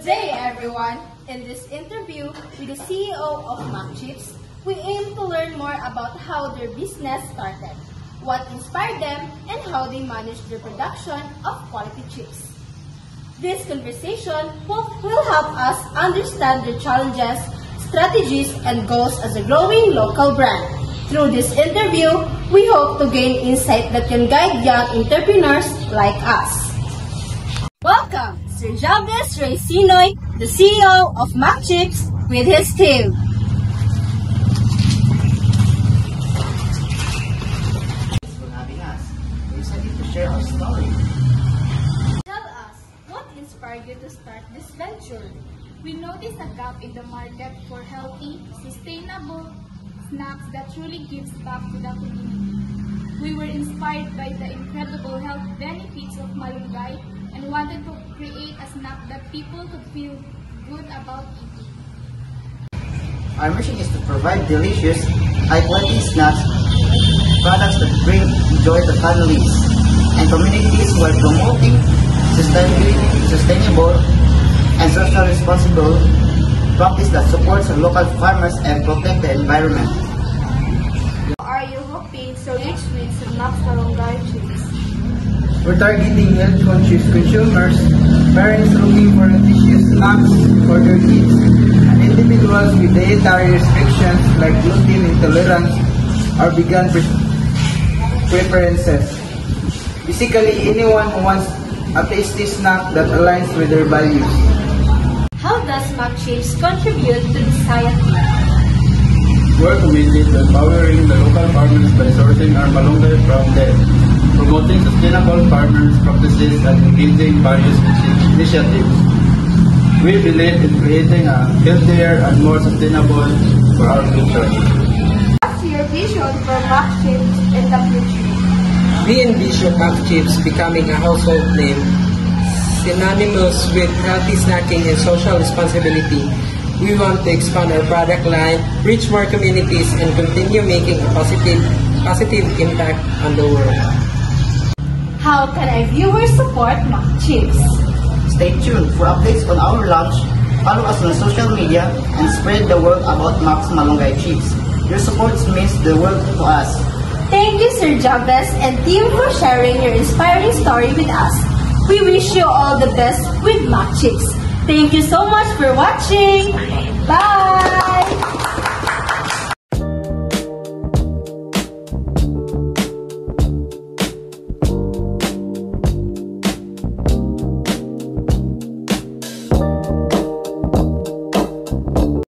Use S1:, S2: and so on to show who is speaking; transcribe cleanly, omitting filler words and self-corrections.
S1: Good day, everyone. In this interview with the CEO of McChips, we aim to learn more about how their business started, what inspired them, and how they manage the production of quality chips. This conversation will help us understand their challenges, strategies, and goals as a growing local brand. Through this interview, we hope to gain insight that can guide young entrepreneurs like us. Welcome, Sir Jaldes Ray Sinoy, the CEO of McChips, with his team.
S2: Thanks for having us. We're excited to share our story.
S1: Tell us, what inspired you to start this venture?
S3: We noticed a gap in the market for healthy, sustainable snacks that truly gives back to the community. We were inspired by the incredible health benefits of malunggay and wanted to create a snack that people could feel good about eating.
S2: Our mission is to provide delicious, high-quality snacks, products that bring joy to families and communities while promoting sustainable and social responsible practice that supports local farmers and protect the environment.
S1: Are you hoping to reach with some Max Malunggay chips?
S4: We're targeting health-conscious consumers, parents looking for nutritious snacks for their kids, and individuals with dietary restrictions like gluten intolerance or vegan preferences. Basically, anyone who wants a tasty snack that aligns with their values.
S1: How does McChips contribute to society?
S5: We're committed to empowering the local farmers by sourcing our malunggay from them, promoting sustainable farmers' practices and engaging various initiatives. We believe in creating a healthier and more sustainable for our future.
S1: What's your vision for McChips in the future?
S6: We envision McChips becoming a household name, synonymous with healthy snacking and social responsibility. We want to expand our product line, reach more communities, and continue making a positive impact on the world.
S1: How can our viewers support McChips?
S2: Stay tuned for updates on our launch, follow us on social media, and spread the word about Max Malunggay Chips. Your support means the world to us.
S1: Thank you, Sir Jaldes and team, for sharing your inspiring story with us. We wish you all the best with McChips. Thank you so much for watching. Bye!